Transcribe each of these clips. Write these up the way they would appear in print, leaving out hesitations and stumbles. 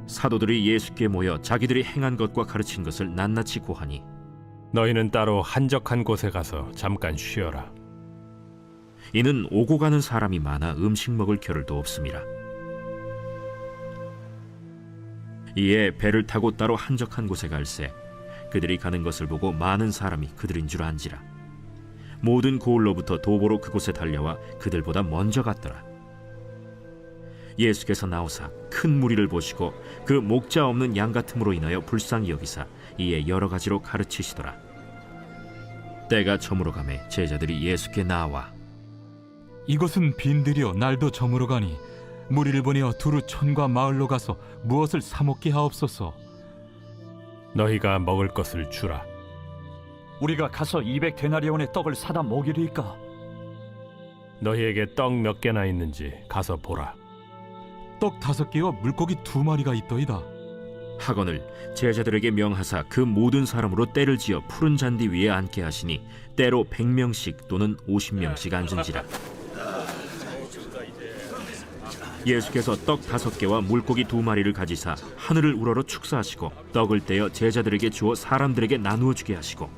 사도들이 예수께 모여 자기들이 행한 것과 가르친 것을 낱낱이 고하니 너희는 따로 한적한 곳에 가서 잠깐 쉬어라. 이는 오고 가는 사람이 많아 음식 먹을 겨를도 없음이라. 이에 배를 타고 따로 한적한 곳에 갈새 그들이 가는 것을 보고 많은 사람이 그들인 줄 안지라. 모든 고을로부터 도보로 그곳에 달려와 그들보다 먼저 갔더라. 예수께서 나오사 큰 무리를 보시고 그 목자 없는 양 같음으로 인하여 불쌍히 여기사 이에 여러 가지로 가르치시더라. 때가 저물어 가매 제자들이 예수께 나와 이것은 빈들이여 날도 저물어 가니 무리를 보내어 두루 촌과 마을로 가서 무엇을 사 먹게 하옵소서. 너희가 먹을 것을 주라. 우리가 가서 200데나리온의 떡을 사다 먹이리이까? 너희에게 떡 몇 개나 있는지 가서 보라. 떡 5개와 물고기 2마리가 있더이다. 하거늘 제자들에게 명하사 그 모든 사람으로 때를 지어 푸른 잔디 위에 앉게 하시니 때로 100명씩 또는 50명씩 앉은지라. 예수께서 떡 5개와 물고기 2마리를 가지사 하늘을 우러러 축사하시고 떡을 떼어 제자들에게 주어 사람들에게 나누어 주게 하시고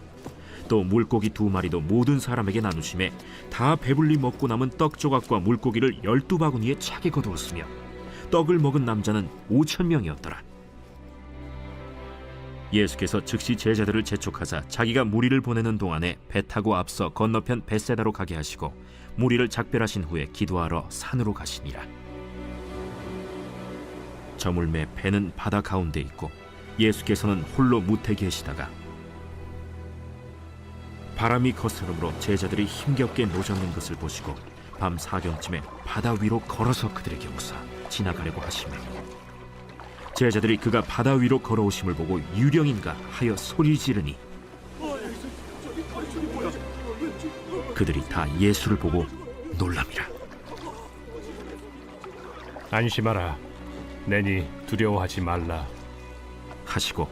또 물고기 2마리도 모든 사람에게 나누심에 다 배불리 먹고 남은 떡 조각과 물고기를 12바구니에 차게 거두었으며 떡을 먹은 남자는 5,000명이었더라. 예수께서 즉시 제자들을 재촉하사 자기가 무리를 보내는 동안에 배 타고 앞서 건너편 벳세다로 가게 하시고 무리를 작별하신 후에 기도하러 산으로 가시니라. 저물매 배는 바다 가운데 있고 예수께서는 홀로 무태 계시다가 바람이 거스름으로 제자들이 힘겹게 노젓는 것을 보시고 밤 사경쯤에 바다 위로 걸어서 그들에게 오사 지나가려고 하시며 제자들이 그가 바다 위로 걸어오심을 보고 유령인가 하여 소리 지르니 그들이 다 예수를 보고 놀랍니다. 안심하라. 내니 두려워하지 말라 하시고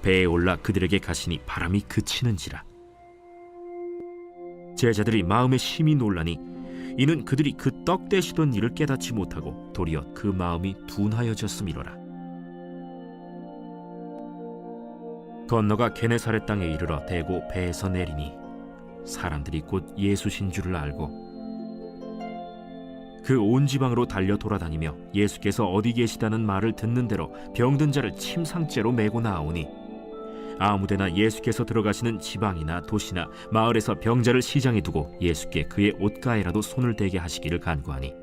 배에 올라 그들에게 가시니 바람이 그치는지라. 제자들이 마음에 심히 놀라니 이는 그들이 그 떡 떼시던 일을 깨닫지 못하고 도리어 그 마음이 둔하여졌음이로라. 건너가 게네사렛 땅에 이르러 대고 배에서 내리니 사람들이 곧 예수신 줄을 알고 그 온 지방으로 달려 돌아다니며 예수께서 어디 계시다는 말을 듣는 대로 병든 자를 침상째로 메고 나오니 아무데나 예수께서 들어가시는 지방이나 도시나 마을에서 병자를 시장에 두고 예수께 그의 옷가에라도 손을 대게 하시기를 간구하니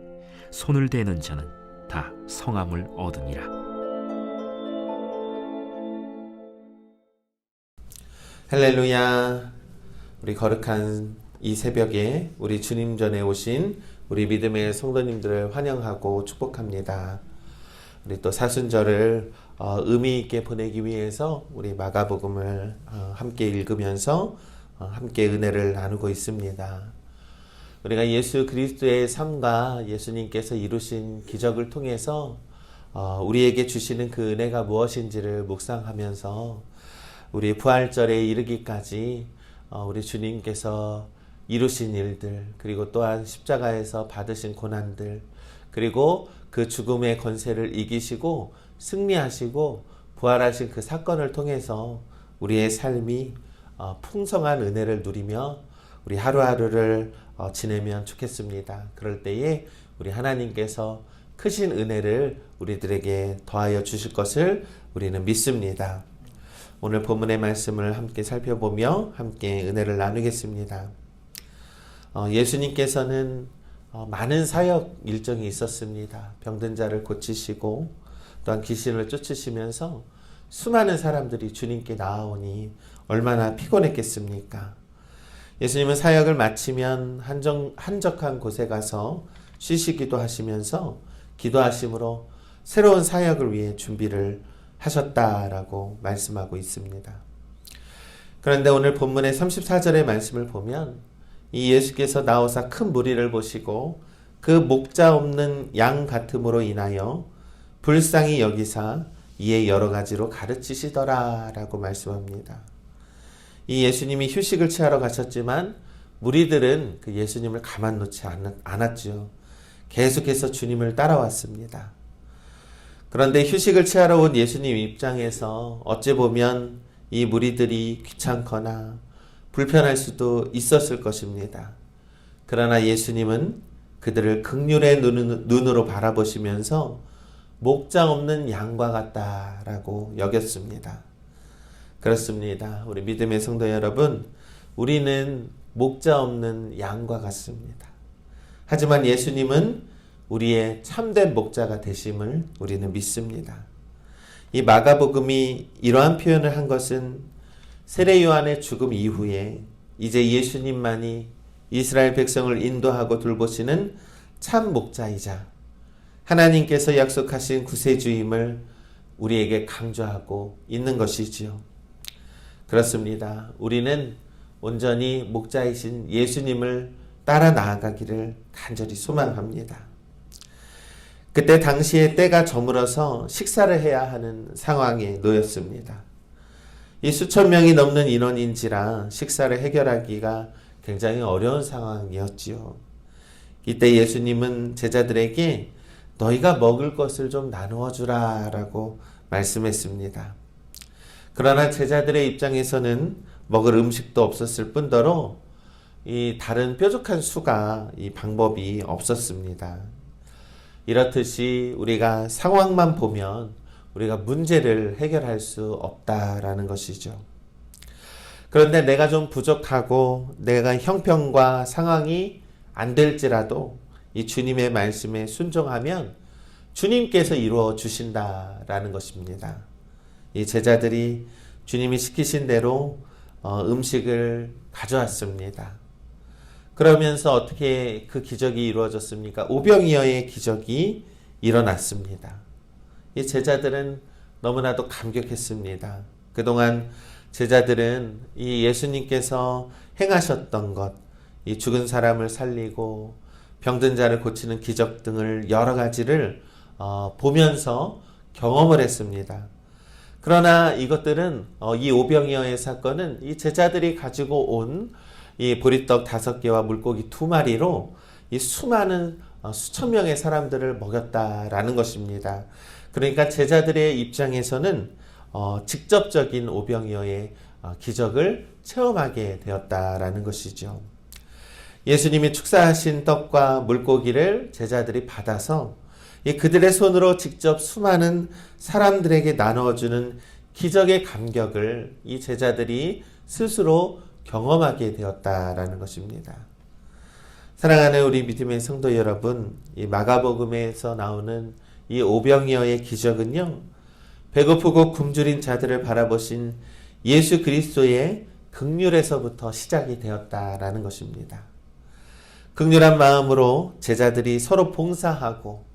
손을 대는 자는 다 성함을 얻으니라. 할렐루야. 우리 거룩한 이 새벽에 우리 주님 전에 오신 우리 믿음의 성도님들을 환영하고 축복합니다. 우리 또 사순절을 의미 있게 보내기 위해서 우리 마가복음을 함께 읽으면서 함께 은혜를 나누고 있습니다. 우리가 예수 그리스도의 삶과 예수님께서 이루신 기적을 통해서 우리에게 주시는 그 은혜가 무엇인지를 묵상하면서 우리 부활절에 이르기까지 우리 주님께서 이루신 일들, 그리고 또한 십자가에서 받으신 고난들, 그리고 그 죽음의 권세를 이기시고 승리하시고 부활하신 그 사건을 통해서 우리의 삶이 풍성한 은혜를 누리며 우리 하루하루를 지내면 좋겠습니다. 그럴 때에 우리 하나님께서 크신 은혜를 우리들에게 더하여 주실 것을 우리는 믿습니다. 오늘 본문의 말씀을 함께 살펴보며 함께 은혜를 나누겠습니다. 예수님께서는 많은 사역 일정이 있었습니다. 병든 자를 고치시고 또한 귀신을 쫓으시면서 수많은 사람들이 주님께 나아오니 얼마나 피곤했겠습니까? 예수님은 사역을 마치면 한적한 곳에 가서 쉬시기도 하시면서 기도하심으로 새로운 사역을 위해 준비를 하셨다라고 말씀하고 있습니다. 그런데 오늘 본문의 34절의 말씀을 보면 이 예수께서 나오사 큰 무리를 보시고 그 목자 없는 양 같음으로 인하여 불쌍히 여기사 이에 여러 가지로 가르치시더라 라고 말씀합니다. 이 예수님이 휴식을 취하러 가셨지만 무리들은 그 예수님을 가만 놓지 않았죠. 계속해서 주님을 따라왔습니다. 그런데 휴식을 취하러 온 예수님 입장에서 어찌 보면 이 무리들이 귀찮거나 불편할 수도 있었을 것입니다. 그러나 예수님은 그들을 긍휼의 눈으로 바라보시면서 목자 없는 양과 같다라고 여겼습니다. 그렇습니다. 우리 믿음의 성도 여러분, 우리는 목자 없는 양과 같습니다. 하지만 예수님은 우리의 참된 목자가 되심을 우리는 믿습니다. 이 마가복음이 이러한 표현을 한 것은 세례 요한의 죽음 이후에 이제 예수님만이 이스라엘 백성을 인도하고 돌보시는 참 목자이자 하나님께서 약속하신 구세주임을 우리에게 강조하고 있는 것이지요. 그렇습니다. 우리는 온전히 목자이신 예수님을 따라 나아가기를 간절히 소망합니다. 그때 당시에 때가 저물어서 식사를 해야 하는 상황에 놓였습니다. 이 수천 명이 넘는 인원인지라 식사를 해결하기가 굉장히 어려운 상황이었지요. 이때 예수님은 제자들에게 너희가 먹을 것을 좀 나누어 주라 라고 말씀했습니다. 그러나 제자들의 입장에서는 먹을 음식도 없었을 뿐더러 이 다른 뾰족한 수가 이 방법이 없었습니다. 이렇듯이 우리가 상황만 보면 우리가 문제를 해결할 수 없다라는 것이죠. 그런데 내가 좀 부족하고 내가 형편과 상황이 안 될지라도 이 주님의 말씀에 순종하면 주님께서 이루어 주신다라는 것입니다. 이 제자들이 주님이 시키신 대로 음식을 가져왔습니다. 그러면서 어떻게 그 기적이 이루어졌습니까? 오병이어의 기적이 일어났습니다. 이 제자들은 너무나도 감격했습니다. 그동안 제자들은 이 예수님께서 행하셨던 것, 이 죽은 사람을 살리고 병든 자를 고치는 기적 등을 여러 가지를 보면서 경험을 했습니다. 그러나 이것들은 이 오병이어의 사건은 이 제자들이 가지고 온 이 보리떡 5개와 물고기 2마리로 이 수많은 수천 명의 사람들을 먹였다라는 것입니다. 그러니까 제자들의 입장에서는 직접적인 오병이어의 기적을 체험하게 되었다라는 것이죠. 예수님이 축사하신 떡과 물고기를 제자들이 받아서 그들의 손으로 직접 수많은 사람들에게 나누어주는 기적의 감격을 이 제자들이 스스로 경험하게 되었다라는 것입니다. 사랑하는 우리 믿음의 성도 여러분, 이 마가복음에서 나오는 이 오병이어의 기적은요, 배고프고 굶주린 자들을 바라보신 예수 그리스도의 긍휼에서부터 시작이 되었다라는 것입니다. 긍휼한 마음으로 제자들이 서로 봉사하고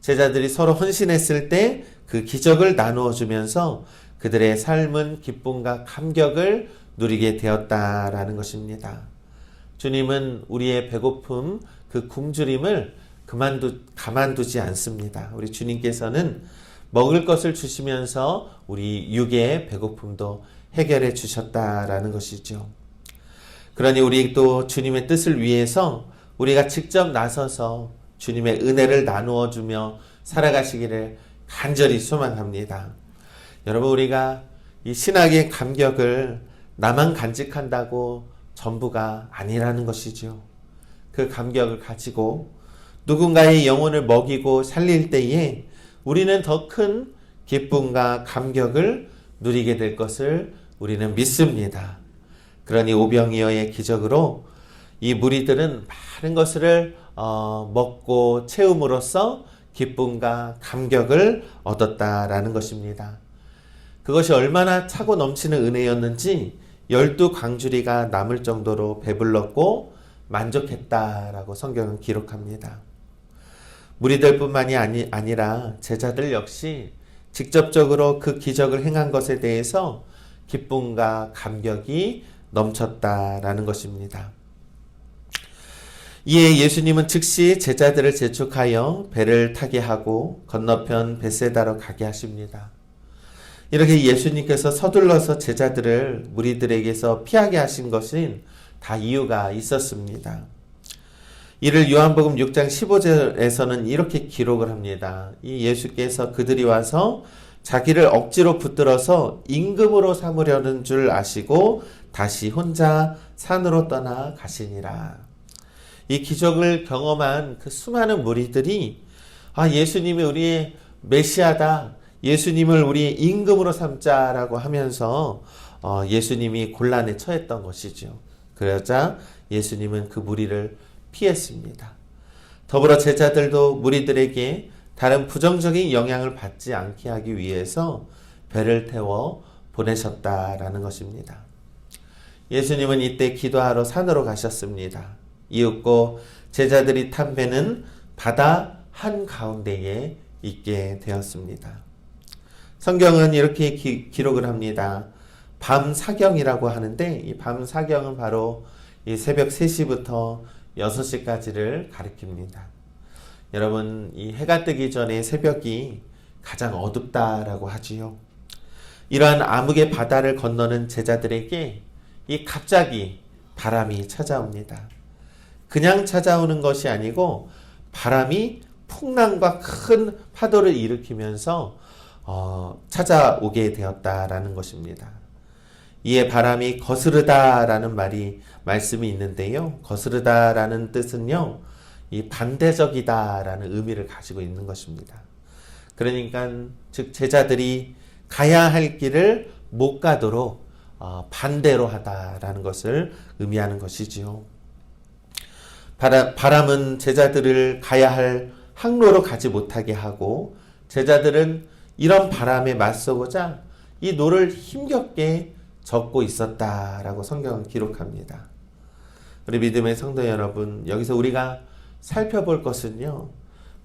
제자들이 서로 헌신했을 때 그 기적을 나누어 주면서 그들의 삶은 기쁨과 감격을 누리게 되었다라는 것입니다. 주님은 우리의 배고픔, 그 굶주림을 가만두지 않습니다. 우리 주님께서는 먹을 것을 주시면서 우리 육의 배고픔도 해결해 주셨다라는 것이죠. 그러니 우리 또 주님의 뜻을 위해서 우리가 직접 나서서 주님의 은혜를 나누어 주며 살아가시기를 간절히 소망합니다. 여러분, 우리가 이 신학의 감격을 나만 간직한다고 전부가 아니라는 것이죠. 그 감격을 가지고 누군가의 영혼을 먹이고 살릴 때에 우리는 더 큰 기쁨과 감격을 누리게 될 것을 우리는 믿습니다. 그러니 오병이어의 기적으로 이 무리들은 많은 것을 먹고 채움으로써 기쁨과 감격을 얻었다라는 것입니다. 그것이 얼마나 차고 넘치는 은혜였는지 12광주리가 남을 정도로 배불렀고 만족했다라고 성경은 기록합니다. 무리들뿐만이 아니라 제자들 역시 직접적으로 그 기적을 행한 것에 대해서 기쁨과 감격이 넘쳤다라는 것입니다. 이에 예수님은 즉시 제자들을 재촉하여 배를 타게 하고 건너편 벳세다로 가게 하십니다. 이렇게 예수님께서 서둘러서 제자들을 무리들에게서 피하게 하신 것은 다 이유가 있었습니다. 이를 요한복음 6장 15절에서는 이렇게 기록을 합니다. 이 예수께서 그들이 와서 자기를 억지로 붙들어서 임금으로 삼으려는 줄 아시고 다시 혼자 산으로 떠나 가시니라. 이 기적을 경험한 그 수많은 무리들이 예수님이 우리의 메시아다, 예수님을 우리의 임금으로 삼자라고 하면서 예수님이 곤란에 처했던 것이죠. 그러자 예수님은 그 무리를 피했습니다. 더불어 제자들도 무리들에게 다른 부정적인 영향을 받지 않게 하기 위해서 배를 태워 보내셨다라는 것입니다. 예수님은 이때 기도하러 산으로 가셨습니다. 이윽고 제자들이 탄 배는 바다 한가운데에 있게 되었습니다. 성경은 이렇게 기록을 합니다. 밤 사경이라고 하는데 이 밤 사경은 바로 이 새벽 3시부터 6시까지를 가리킵니다. 여러분, 이 해가 뜨기 전에 새벽이 가장 어둡다라고 하지요. 이러한 암흑의 바다를 건너는 제자들에게 이 갑자기 바람이 찾아옵니다. 그냥 찾아오는 것이 아니고 바람이 풍랑과 큰 파도를 일으키면서 찾아오게 되었다라는 것입니다. 이에 바람이 거스르다라는 말씀이 있는데요. 거스르다라는 뜻은요, 이 반대적이다라는 의미를 가지고 있는 것입니다. 그러니까 즉 제자들이 가야 할 길을 못 가도록 반대로 하다라는 것을 의미하는 것이지요. 바람은 제자들을 가야 할 항로로 가지 못하게 하고 제자들은 이런 바람에 맞서고자 이 노를 힘겹게 젓고 있었다라고 성경은 기록합니다. 우리 믿음의 성도 여러분, 여기서 우리가 살펴볼 것은요,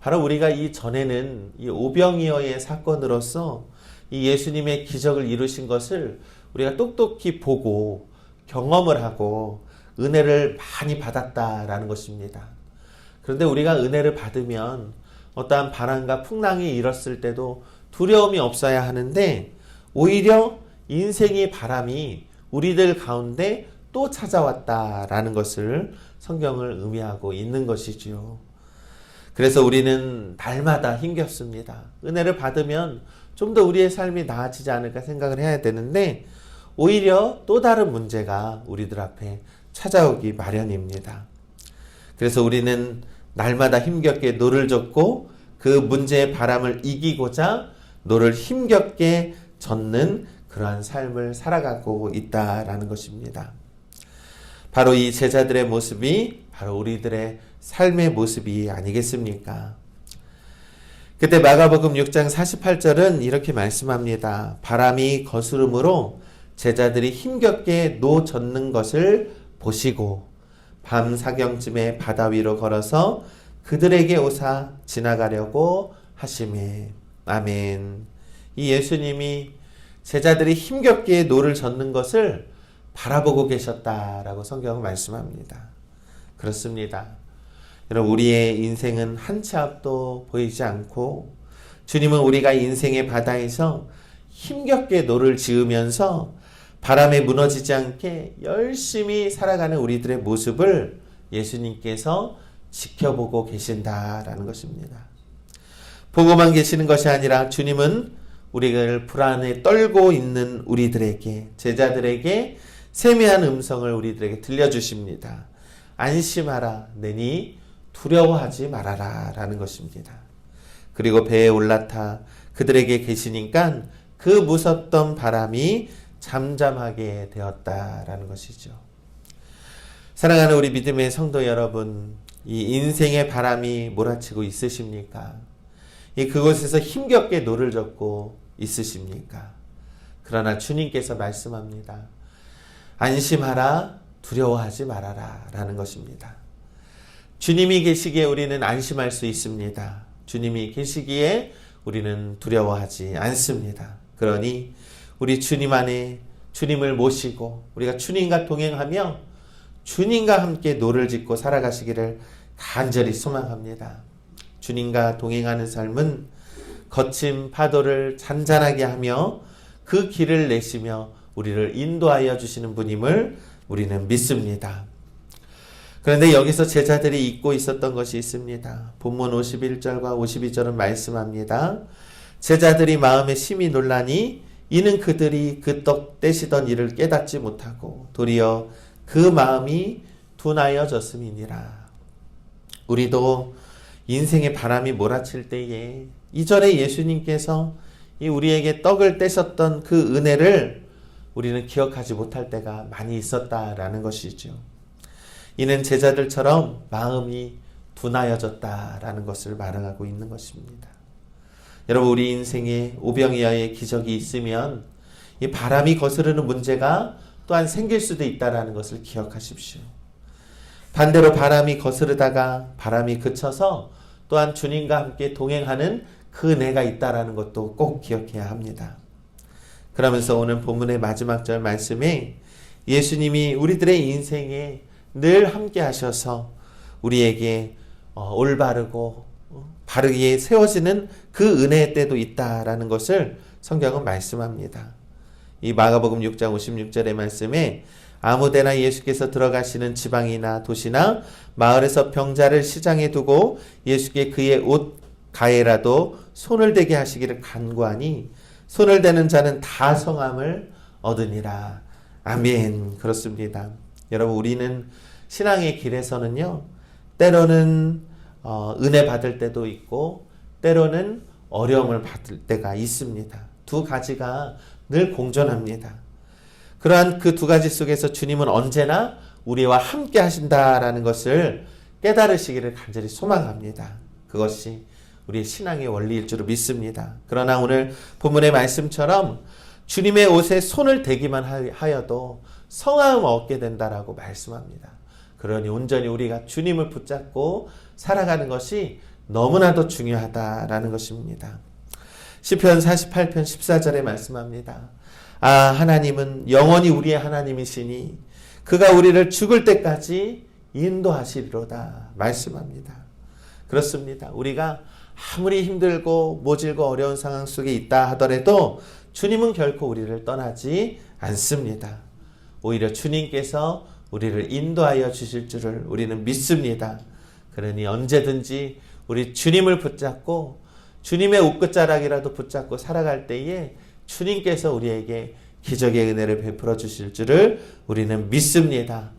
바로 우리가 이 전에는 이 오병이어의 사건으로서 이 예수님의 기적을 이루신 것을 우리가 똑똑히 보고 경험을 하고 은혜를 많이 받았다라는 것입니다. 그런데 우리가 은혜를 받으면 어떠한 바람과 풍랑이 일었을 때도 두려움이 없어야 하는데 오히려 인생의 바람이 우리들 가운데 또 찾아왔다라는 것을 성경을 의미하고 있는 것이지요. 그래서 우리는 날마다 힘겹습니다. 은혜를 받으면 좀 더 우리의 삶이 나아지지 않을까 생각을 해야 되는데 오히려 또 다른 문제가 우리들 앞에 찾아오기 마련입니다. 그래서 우리는 날마다 힘겹게 노를 젓고 그 문제의 바람을 이기고자 노를 힘겹게 젓는 그러한 삶을 살아가고 있다라는 것입니다. 바로 이 제자들의 모습이 바로 우리들의 삶의 모습이 아니겠습니까? 그때 마가복음 6장 48절은 이렇게 말씀합니다. 바람이 거스름으로 제자들이 힘겹게 노 젓는 것을 보시고 밤 사경쯤에 바다 위로 걸어서 그들에게 오사 지나가려고 하시매. 아멘. 이 예수님이 제자들이 힘겹게 노를 젓는 것을 바라보고 계셨다라고 성경은 말씀합니다. 그렇습니다. 여러분, 우리의 인생은 한 치 앞도 보이지 않고 주님은 우리가 인생의 바다에서 힘겹게 노를 지으면서 바람에 무너지지 않게 열심히 살아가는 우리들의 모습을 예수님께서 지켜보고 계신다라는 것입니다. 보고만 계시는 것이 아니라 주님은 우리를 불안에 떨고 있는 우리들에게, 제자들에게 세미한 음성을 우리들에게 들려주십니다. 안심하라, 내니 두려워하지 말아라 라는 것입니다. 그리고 배에 올라타 그들에게 계시니까 그 무섭던 바람이 잠잠하게 되었다라는 것이죠. 사랑하는 우리 믿음의 성도 여러분, 이 인생의 바람이 몰아치고 있으십니까? 그곳에서 힘겹게 노를 젓고 있으십니까? 그러나 주님께서 말씀합니다. 안심하라, 두려워하지 말아라 라는 것입니다. 주님이 계시기에 우리는 안심할 수 있습니다. 주님이 계시기에 우리는 두려워하지 않습니다. 그러니 우리 주님 안에 주님을 모시고 우리가 주님과 동행하며 주님과 함께 노를 짓고 살아가시기를 간절히 소망합니다. 주님과 동행하는 삶은 거친 파도를 잔잔하게 하며 그 길을 내시며 우리를 인도하여 주시는 분임을 우리는 믿습니다. 그런데 여기서 제자들이 잊고 있었던 것이 있습니다. 본문 51절과 52절은 말씀합니다. 제자들이 마음에 심히 놀라니 이는 그들이 그 떡 떼시던 일을 깨닫지 못하고 도리어 그 마음이 둔하여졌음이니라. 우리도 인생의 바람이 몰아칠 때에 이전에 예수님께서 우리에게 떡을 떼셨던 그 은혜를 우리는 기억하지 못할 때가 많이 있었다라는 것이죠. 이는 제자들처럼 마음이 둔하여졌다라는 것을 말하고 있는 것입니다. 여러분, 우리 인생에 오병이어의 기적이 있으면 이 바람이 거스르는 문제가 또한 생길 수도 있다라는 것을 기억하십시오. 반대로 바람이 거스르다가 바람이 그쳐서 또한 주님과 함께 동행하는 그 은혜가 있다라는 것도 꼭 기억해야 합니다. 그러면서 오늘 본문의 마지막 절 말씀에 예수님이 우리들의 인생에 늘 함께 하셔서 우리에게 올바르고 바르게 세워지는 그 은혜의 때도 있다라는 것을 성경은 말씀합니다. 이 마가복음 6장 56절의 말씀에 아무데나 예수께서 들어가시는 지방이나 도시나 마을에서 병자를 시장에 두고 예수께 그의 옷 가에라도 손을 대게 하시기를 간구하니 손을 대는 자는 다 성함을 얻으니라. 아멘. 그렇습니다. 여러분, 우리는 신앙의 길에서는요, 때로는 은혜 받을 때도 있고 때로는 어려움을 받을 때가 있습니다. 두 가지가 늘 공존합니다. 그러한 그 두 가지 속에서 주님은 언제나 우리와 함께 하신다라는 것을 깨달으시기를 간절히 소망합니다. 그것이 우리의 신앙의 원리일 줄 믿습니다. 그러나 오늘 본문의 말씀처럼 주님의 옷에 손을 대기만 하여도 성함을 얻게 된다라고 말씀합니다. 그러니 온전히 우리가 주님을 붙잡고 살아가는 것이 너무나도 중요하다라는 것입니다. 시편 48편 14절에 말씀합니다. 아, 하나님은 영원히 우리의 하나님이시니 그가 우리를 죽을 때까지 인도하시리로다 말씀합니다. 그렇습니다. 우리가 아무리 힘들고 모질고 어려운 상황 속에 있다 하더라도 주님은 결코 우리를 떠나지 않습니다. 오히려 주님께서 우리를 인도하여 주실 줄을 우리는 믿습니다. 그러니 언제든지 우리 주님을 붙잡고 주님의 옷끝자락이라도 붙잡고 살아갈 때에 주님께서 우리에게 기적의 은혜를 베풀어 주실 줄을 우리는 믿습니다.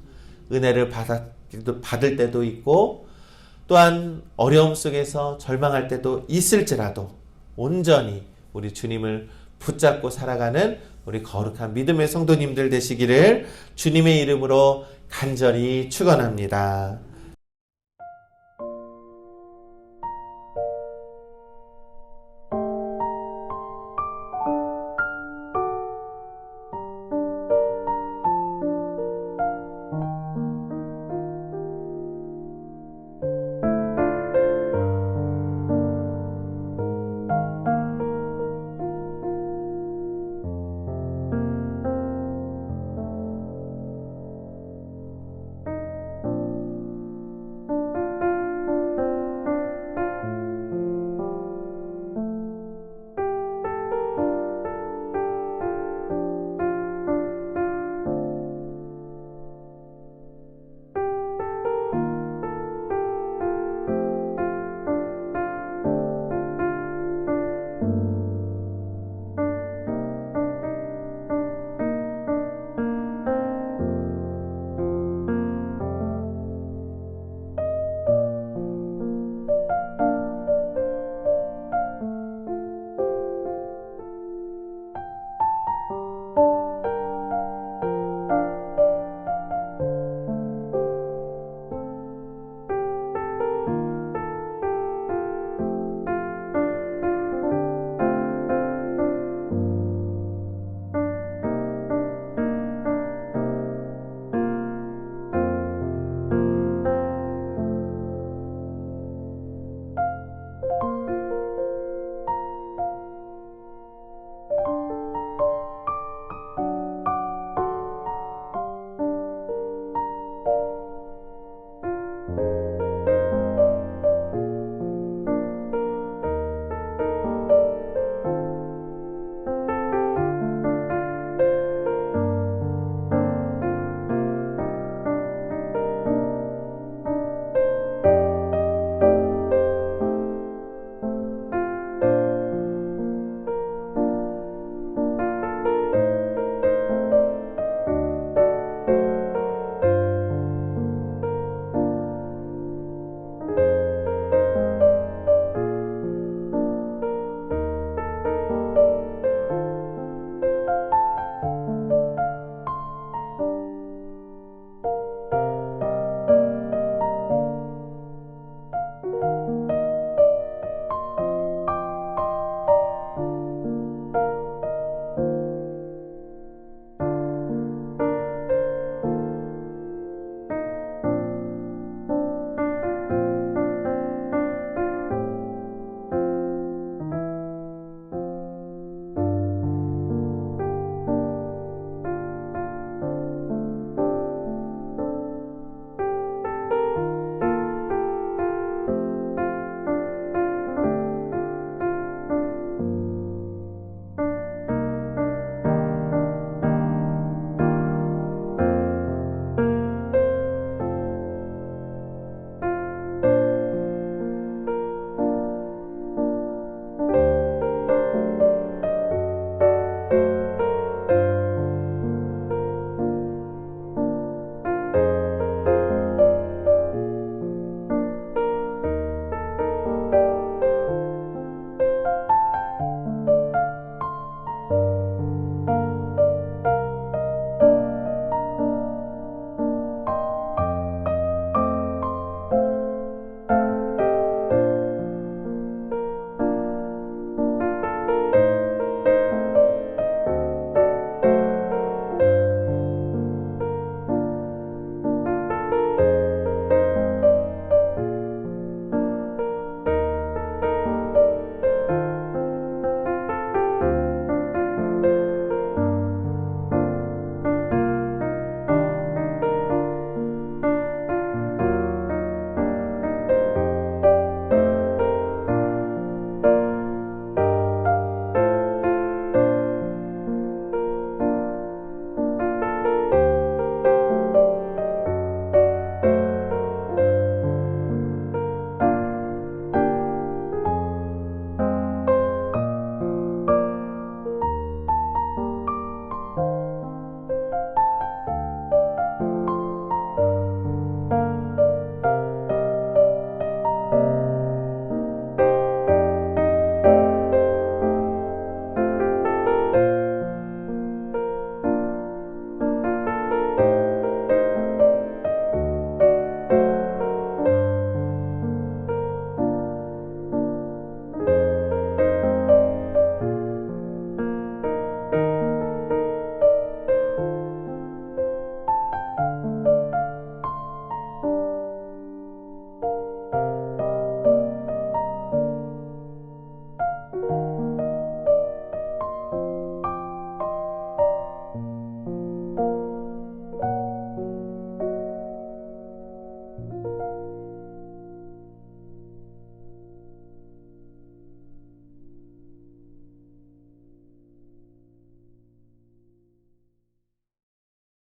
은혜를 받을 때도 있고 또한 어려움 속에서 절망할 때도 있을지라도 온전히 우리 주님을 붙잡고 살아가는 우리 거룩한 믿음의 성도님들 되시기를 주님의 이름으로 간절히 축원합니다.